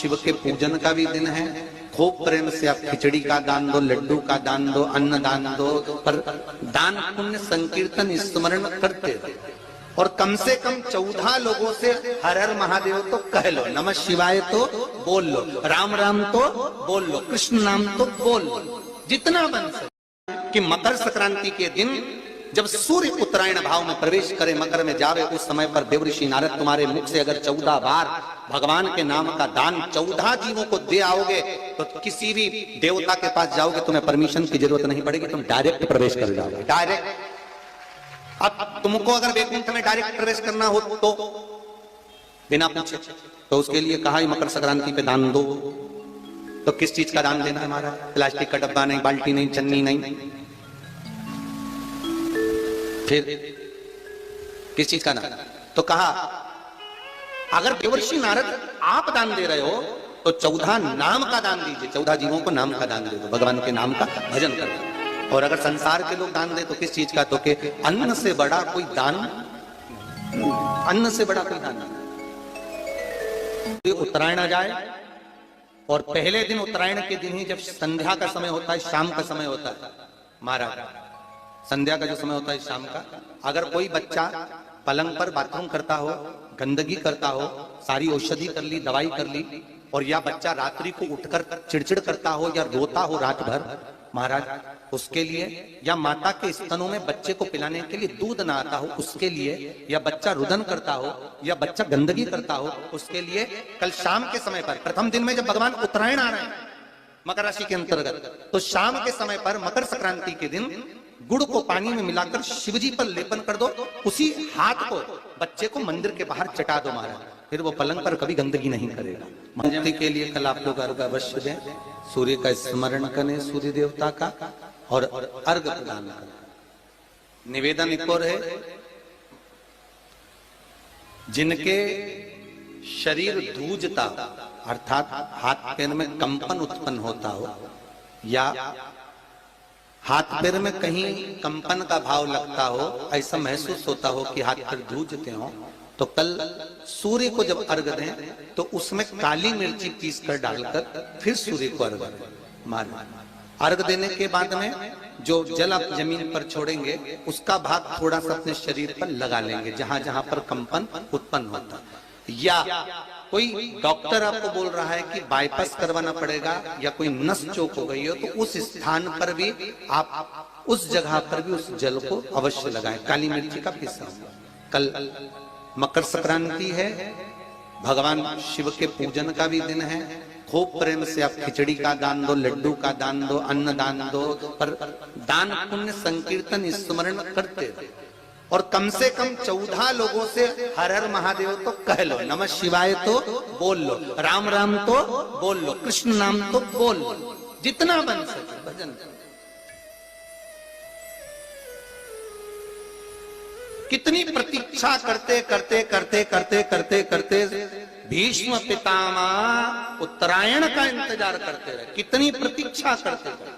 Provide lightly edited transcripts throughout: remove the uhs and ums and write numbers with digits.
शिव के पूजन का भी दिन है। खूब प्रेम से आप खिचड़ी का दान दो, लड्डू का दान दो, अन्न दान दो, पर दान पुण्य संकीर्तन स्मरण करते रहो। और कम से कम 14 लोगों से हर हर महादेव तो कह लो, नमः शिवाय तो बोल लो, राम राम तो बोल लो, कृष्ण नाम तो बोल लो, जितना बन सके। कि मकर संक्रांति के दिन जब सूर्य उत्तरायण भाव में प्रवेश करे, मकर में जावे, उस समय पर देवर्षि नारद तुम्हारे मुख से अगर 14 बार भगवान के नाम का दान 14 जीवों को दे आओगे तो किसी भी देवता के पास जाओगे, तुम्हें परमिशन की जरूरत नहीं पड़ेगी, तुम डायरेक्ट प्रवेश कर जाओगे, डायरेक्ट। अब तुमको अगर वैकुंठ में डायरेक्ट प्रवेश करना हो तो बिना पूछे, तो उसके लिए कहा मकर संक्रांति पे दान दो। तो किस चीज का दान देना है हमारा? प्लास्टिक का डब्बा नहीं, बाल्टी नहीं, चन्नी नहीं, फिर किस चीज का दान? तो कहा अगर देवर्षि नारद आप दान दे रहे हो तो 14 नाम का दान दीजिए, 14 जीवों को नाम का दान दे दो, भगवान के नाम का भजन कर दो। और अगर संसार के लोग दान दे तो किस चीज का? तो के अन्न से बड़ा कोई दान, अन्न से बड़ा कोई दान। उत्तरायण आ जाए और पहले दिन उत्तरायण के दिन ही जब संध्या का समय होता है, शाम का समय होता है महाराज, संध्या का जो समय होता है शाम का, अगर कोई बच्चा पलंग पर बाथरूम करता हो, गंदगी करता हो, सारी औषधि कर ली, दवाई कर ली, और या बच्चा रात्रि को उठकर चिड़चिड़ करता हो या रोता हो रात भर महाराज, उसके लिए, या माता के स्तनों में बच्चे को पिलाने के लिए दूध ना आता हो उसके लिए, या बच्चा रुदन करता हो, या बच्चा गंदगी करता हो उसके लिए, कल शाम के समय पर, प्रथम दिन में जब भगवान उत्तरायण आ रहे हैं मकर राशि के अंतर्गत, तो शाम के समय पर मकर संक्रांति के दिन गुड़ को पानी में मिलाकर शिवजी पर लेपन कर दो, उसी हाथ को बच्चे को मंदिर के बाहर चटा दो महाराज, फिर वो पलंग पर कभी गंदगी नहीं करेगा। मंदिर के लिए कल आप लोग अर्घ अवश्य दें, सूर्य का स्मरण करें, सूर्य देवता का, और अर्घ प्रदान करें। निवेदन एक और है, जिनके शरीर धूजता अर्थात हाथ पैर में कंपन उत्पन्न होता हो, या हाथ पैर में कहीं कंपन का भाव लगता हो, ऐसा महसूस होता हो कि हाथ पैर धूजते हो, तो कल सूर्य को जब अर्घ दें तो उसमें काली मिर्ची पीस कर डालकर फिर सूर्य को अर्घ मारें। अर्घ देने के बाद में जो जल आप जमीन पर छोड़ेंगे उसका भाग थोड़ा सा अपने शरीर पर लगा लेंगे, जहां जहां पर कंपन उत्पन्न होता। या कोई डॉक्टर आपको बोल रहा है कि बाईपास करवाना पड़ेगा या कोई नस चोक हो गई हो, तो उस स्थान पर भी आप उस जगह पर भी उस जल को अवश्य लगाएं, काली मिर्ची का पिसा। कल मकर संक्रांति है, भगवान शिव के पूजन का भी दिन है। खूब प्रेम से आप खिचड़ी का दान दो, लड्डू का दान दो, अन्न दान दो, पर दान पुण्य संकीर्तन स्मरण करते रहो। और कम से कम 14 लोगों से हर हर महादेव तो कह लो, नमः शिवाय तो बोल लो, राम राम तो बोल लो, कृष्ण नाम तो बोल लो, जितना बन सके भजन। कितनी प्रतीक्षा करते करते करते करते करते करते भीष्म पितामह उत्तरायण का इंतजार करते रहे, कितनी प्रतीक्षा करते रहे।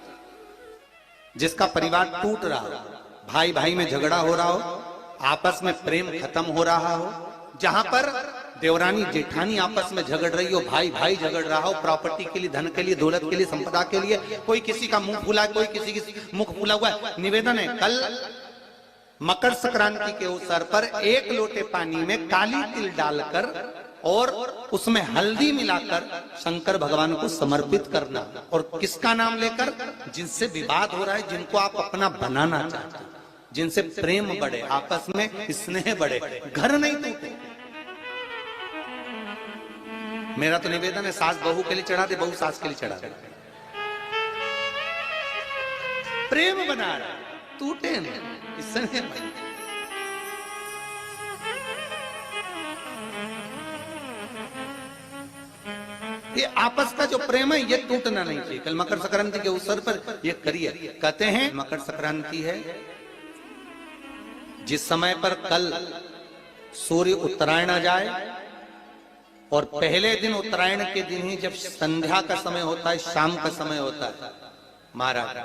जिसका परिवार टूट रहा हो, भाई भाई में झगड़ा हो रहा हो, आपस में प्रेम खत्म हो रहा हो, जहां पर देवरानी जेठानी आपस में झगड़ रही हो, भाई भाई झगड़ रहा हो, प्रॉपर्टी के लिए, धन के लिए, दौलत के लिए, संपदा के लिए, कोई किसी का मुंह फूला, कोई किसी की मुख फूला हुआ है। निवेदन है, कल मकर संक्रांति के अवसर पर 1 लोटे पानी में काली तिल डालकर और उसमें हल्दी मिलाकर शंकर भगवान को समर्पित करना, और किसका नाम लेकर? जिनसे विवाद हो रहा है, जिनको आप अपना बनाना चाहते हैं, जिनसे प्रेम बढ़े, आपस में स्नेह बढ़े, घर नहीं टूटे। मेरा तो निवेदन है, सास बहू के लिए चढ़ा दे, बहू सास के लिए चढ़ा दे, प्रेम बना रहा, टूटे नहीं, स्नेह बढ़े। ये आपस का जो प्रेम है ये टूटना नहीं चाहिए। कल मकर संक्रांति के अवसर पर ये करिए। कहते हैं मकर संक्रांति है, जिस समय पर कल सूर्य उत्तरायण आ जाए और पहले दिन उत्तरायण के दिन ही जब संध्या का समय होता है, शाम का समय होता है महाराज,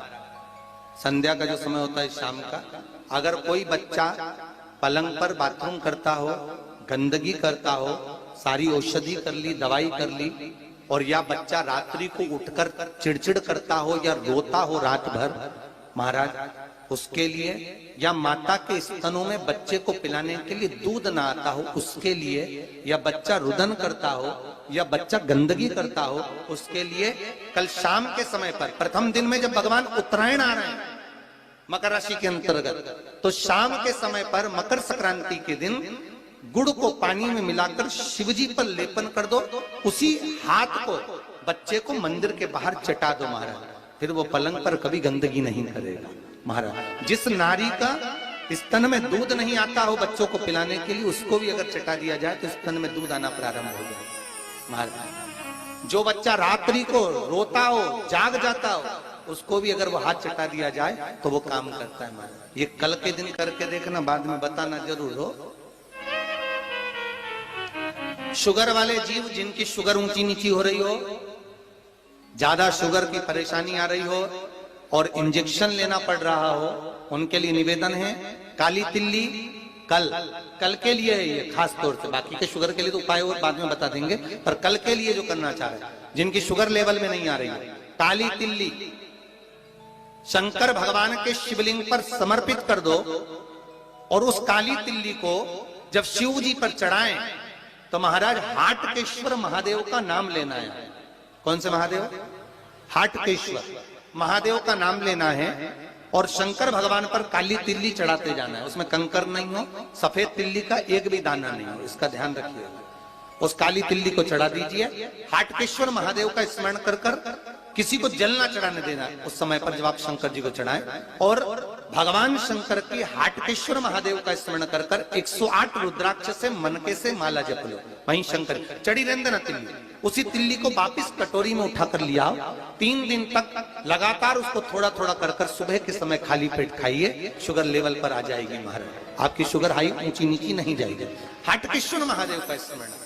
संध्या का जो समय होता है शाम का, अगर कोई बच्चा पलंग पर बाथरूम करता हो, गंदगी करता हो, सारी औषधि कर ली, दवाई कर ली, और या बच्चा रात्रि को उठकर चिड़चिड़ करता हो या रोता हो रात भर महाराज, उसके लिए, या माता के स्तनों में बच्चे को पिलाने के लिए दूध ना आता हो उसके लिए, या बच्चा रुदन करता हो या बच्चा गंदगी करता हो उसके लिए, कल शाम के समय पर प्रथम दिन में जब भगवान उत्तरायण आ रहे हैं मकर राशि के अंतर्गत, तो शाम के समय पर मकर संक्रांति के दिन गुड़ को पानी में मिलाकर शिवजी पर लेपन कर दो, उसी हाथ को बच्चे को मंदिर के बाहर चटा दो महाराज, फिर वो पलंग पर कभी गंदगी नहीं करेगा महाराज। जिस नारी का स्तन में दूध नहीं आता हो बच्चों को पिलाने के लिए, उसको भी अगर चटा दिया जाए तो स्तन में दूध आना प्रारंभ हो जाए महाराज। जो बच्चा रात्रि को रोता हो जाग जाता हो उसको भी अगर वो हाथ चटा दिया जाए तो वो काम करता है महाराज। ये कल के दिन करके देखना, बाद में बताना जरूर हो। शुगर वाले जीव जिनकी शुगर ऊंची नीची हो रही हो, ज्यादा शुगर की परेशानी आ रही हो और इंजेक्शन लेना पड़ रहा हो, उनके लिए निवेदन है काली तिल्ली कल के लिए है ये खास तौर से, बाकी के शुगर के लिए तो उपाय और बाद में बता देंगे, पर कल के लिए जो करना चाह रहे हैं जिनकी शुगर लेवल में नहीं आ रही है, काली तिल्ली शंकर भगवान के शिवलिंग पर समर्पित कर दो और उस काली तिल्ली को जब शिव जी पर चढ़ाएं तो महाराज हाटकेश्वर महादेव का नाम लेना है। कौन से महादेव? हाटकेश्वर महादेव का नाम लेना है और शंकर भगवान पर काली तिल्ली चढ़ाते जाना है। उसमें कंकर नहीं हो, सफेद तिल्ली का एक भी दाना नहीं हो, इसका ध्यान रखिएगा। उस काली तिल्ली को चढ़ा दीजिए, हाटकेश्वर महादेव का स्मरण कर कर, किसी को जल ना चढ़ाने देना उस समय पर जब आप शंकर जी को चढ़ाएं, और भगवान शंकर की हाटकेश्वर महादेव का स्मरण कर कर 108 रुद्राक्ष से मनके से माला जप लो। वहीं शंकर चढ़ी रहने देना तिल्ली, उसी तिल्ली को वापिस कटोरी में उठाकर लिया, 3 दिन तक लगातार उसको थोड़ा थोड़ा कर कर सुबह के समय खाली पेट खाइए, शुगर लेवल पर आ जाएगी महाराज, आपकी शुगर हाई ऊंची नीची नहीं जाएगी। हाटकेश्वर महादेव का स्मरण